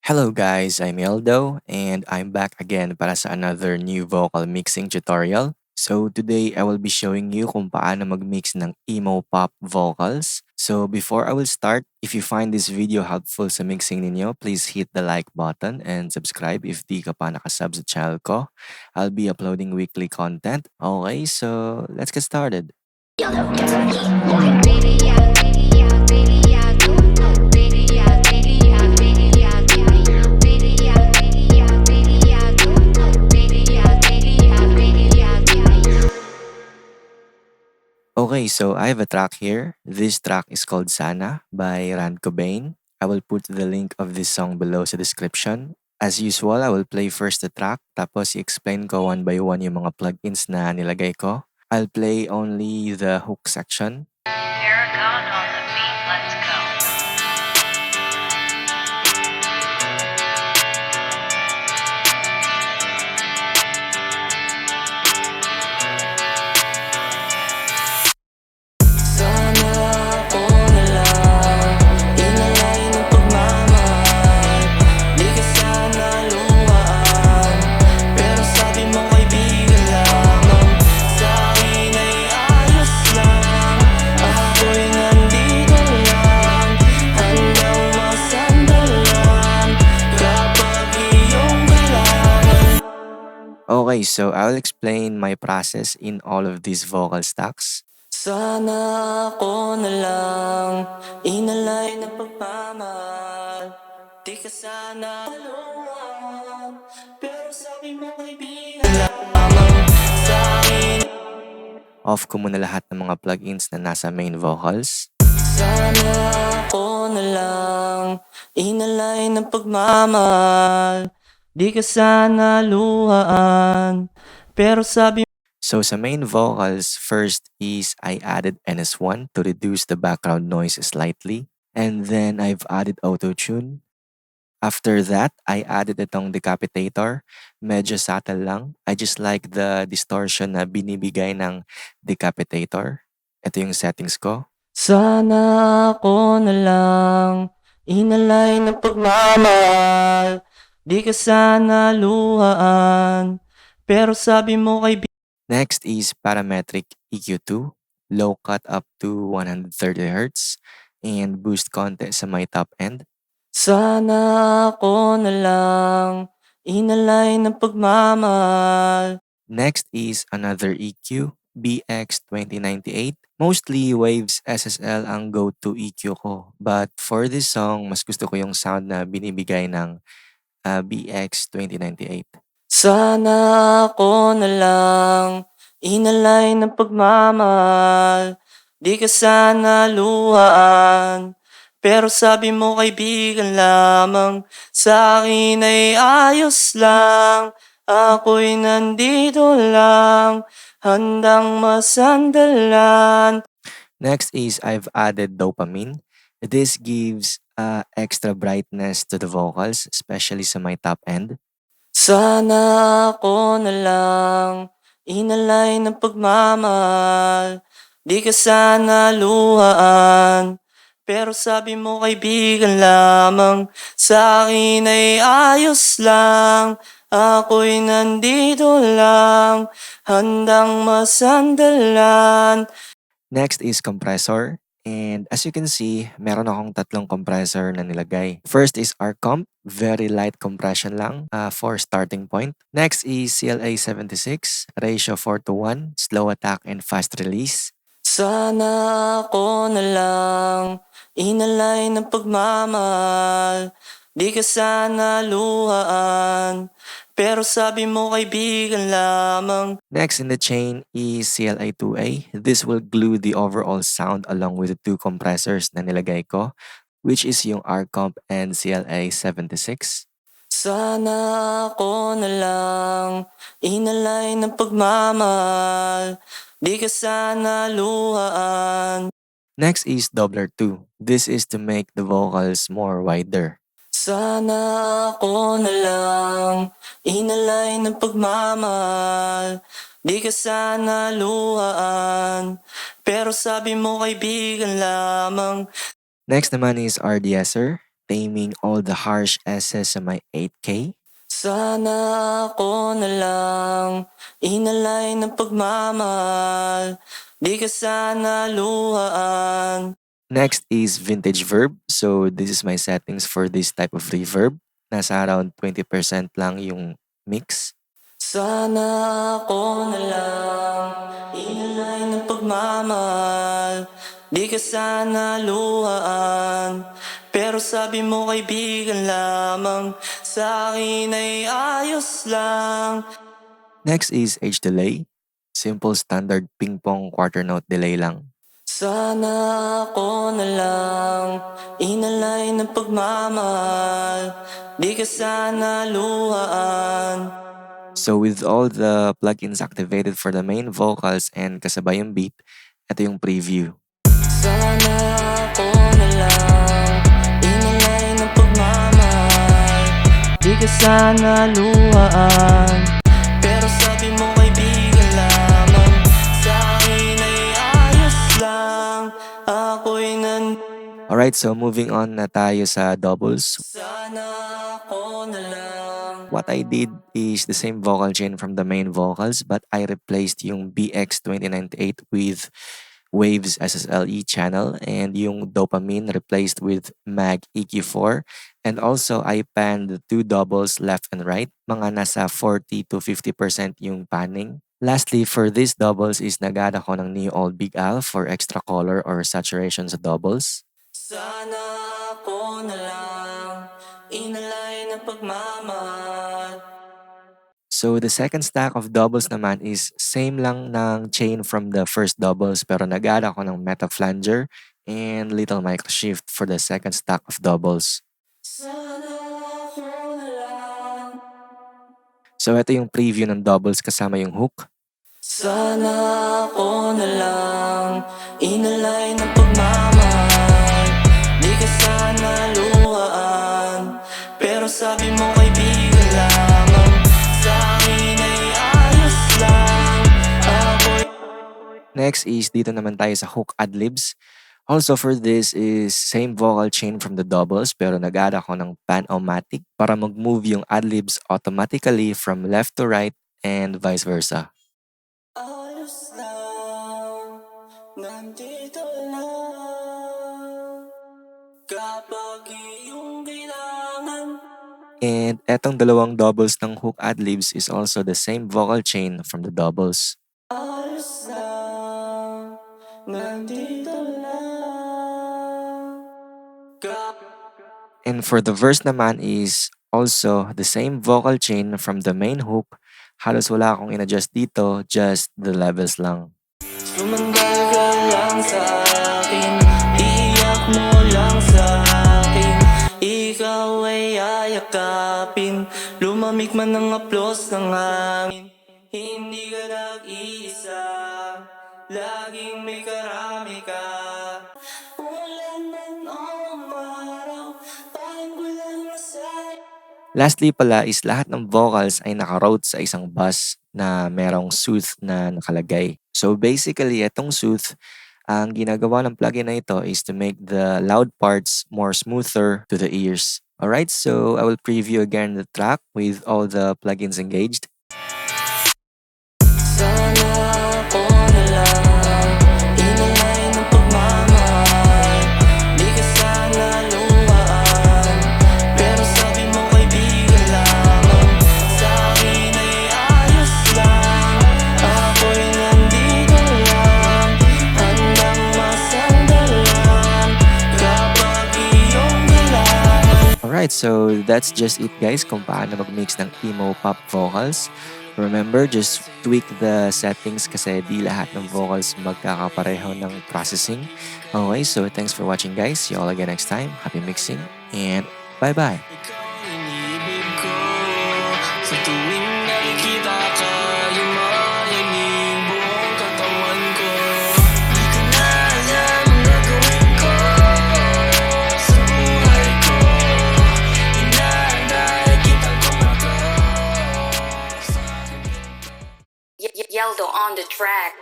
Hello guys, I'm Eldo and I'm back again para sa another new vocal mixing tutorial. So today I will be showing you kung paano mag-mix ng emo-pop vocals. So before I will start, if you find this video helpful sa mixing ninyo, please hit the like button and subscribe if di ka pa nakasub sa channel ko. I'll be uploading weekly content. Okay, so let's get started. Okay, so I have a track here. This track is called Sana by Cobain. I will put the link of this song below sa description. As usual, I will play first the track, tapos i-explain ko one by one yung mga plugins na nilagay ko. I'll play only the hook section. Paragxn on the beat, let's go. Sana ako na lang inalay ng pagmamahal. Di ka sana luhaan, pero sabi mo kaibigan lamang. Sa akin ay ayos lang, ako'y nandito lang, handang masandalan kapag iyong kailangan. Okay, so I will explain my process in all of these vocal stacks. Sana ako na lang inalay ng pagmamahal. Di ka sana luhaan, pero sabi mo kaibigan lamang. Sa akin Off ko muna lahat ng mga plugins na nasa main vocals. sana ako na lang inalay ng pagmamahal. Di ka sana luhaan, pero sabi So sa main vocals, first is I added NS1 to reduce the background noise slightly. And then I've added auto-tune. After that, I added itong decapitator. Medyo subtle lang. I just like the distortion na binibigay ng decapitator. Ito yung settings ko. sana ako na lang inalay ng pagmamahal. Di ka sana luhaan, pero sabi mo kay Next is parametric EQ2. Low cut up to 130 Hz. And boost konti sa my top end. sana ako na lang inalay ng pagmamahal. Next is another EQ, BX2098. Mostly Waves SSL ang go-to EQ ko. But for this song, mas gusto ko yung sound na binibigay ng BX2098. Sana ako na lang inalay ng pagmamahal. Di ka sana luhaan, pero sabi mo kaibigan lamang. Sa akin ay ayos lang, ako'y nandito lang, handang masandalan. Next is I've added dopamine. This gives extra brightness to the vocals, especially sa my top end. Sana ako na lang inalay ng pagmamahal. Di ka sana luhaan, pero sabi mo kaibigan lamang. Sa akin ay ayos lang, ako'y nandito lang, handang masandalan. Next is compressor. And as you can see, meron akong tatlong compressor na nilagay. First is R-Comp, very light compression lang for starting point. Next is CLA76, ratio 4:1, slow attack and fast release. Sana ako na lang inalay ng pagmamahal. Di ka sana luhaan, pero sabi mo kaibigan lamang. Next in the chain is CLA2A. This will glue the overall sound along with the two compressors na nilagay ko, which is yung R-Comp and CLA76. Sana ako na lang inalay ng pagmamahal. Di ka sana luhaan. Next is Doubler 2. This is to make the vocals more wider. Sana ako na lang inalay ng pagmamahal. Di ka sana luhaan, pero sabi mo kaibigan lamang. Next naman is RDSer. taming all the harsh S's sa my 8K. Sana ako na lang inalay ng pagmamahal, di ka sana luhaan. Next is vintage verb. So this is my settings for this type of reverb. Nasa around 20% lang yung mix. Sana ako na lang inalay ng pagmamahal, di ka sana luhaan. Pero sabi mo kaibigan lamang, sa akin ay ayos lang. Next is H delay. Simple standard ping-pong quarter note delay lang. Sana ako na lang inalay ng pagmamahal, di ka sana luhaan. So with all the plugins activated for the main vocals and kasabay yung beat, ito yung preview. Sana ako na lang inalay ng pagmamahal, di ka sana luhaan. Pero sabi mo kaibigan lamang, sa akin ay ayos lang. Ako'y Alright, so moving on na tayo sa doubles. sana ako na lang. What I did is the same vocal chain from the main vocals, but I replaced yung BX2098 with Waves SSLE channel and yung dopamine replaced with Mag EQ4, and also I panned the two doubles left and right, mga nasa 40 to 50% yung panning. Lastly, for these doubles is nag-add ako ng New Old Big Al for extra color or saturation sa doubles. Sana ako na lang inalay ng pagmamahal. So the second stack of doubles naman is same lang ng chain from the first doubles, pero nag-add ako ng meta flanger and little micro shift for the second stack of doubles. Sana ako na lang. So ito yung preview ng doubles kasama yung hook. Sana ako na lang inalay ng pagmamahal, di ka sana luhaan. Pero sabi mo kaibigan lamang, sa akin ay ayos lang. Ako'y Next is dito naman tayo sa hook adlibs. Also for this is same vocal chain from the doubles, pero nag-add ako ng pan-o-matic para mag-move yung adlibs automatically from left to right and vice versa. ayos lang, nandito lang kapag iyong kailangan. And etong dalawang doubles ng hook adlibs is also the same vocal chain from the doubles. Ayos lang, nandito lang And for the verse naman is also the same vocal chain from the main hook. Halos wala akong in-adjust dito, just the levels lang. Sumandal ka lang sa akin, iyak mo lang sa akin. Ikaw ay ayakapin, lumamig man ang aplos ng hangin. Hindi ka nag-iisa, laging may karami ka. Ulan man o umaraw, parang walang masaya. Lastly pala is lahat ng vocals ay naka-route sa isang bus na merong sooth na nakalagay. So basically, itong sooth, ang ginagawa ng plugin na ito is to make the loud parts more smoother to the ears. Alright, so I will preview again the track with all the plugins engaged. Sana ako na lang inalay ng pagmamahal, di ka sana luhaan. Pero sabi mo kaibigan lamang, sa akin ay ayos lang. Ako'y nandito lang, handang masandalan kapag iyong kailangan. Alright, so that's just it guys kung paano mag-mix ng emo-pop vocals. Remember, just tweak the settings kasi di lahat ng vocals magkakapareho ng processing. Okay, so thanks for watching guys. See you all again next time. Happy mixing and bye-bye. Ikaw ang iniibig ko, sa tuwing nakikita ka, yumayanig buong katawan ko. Di ko na alam ang gagawin ko sa buhay ko. Inaanay kitang kumakas. Yeldo on the track.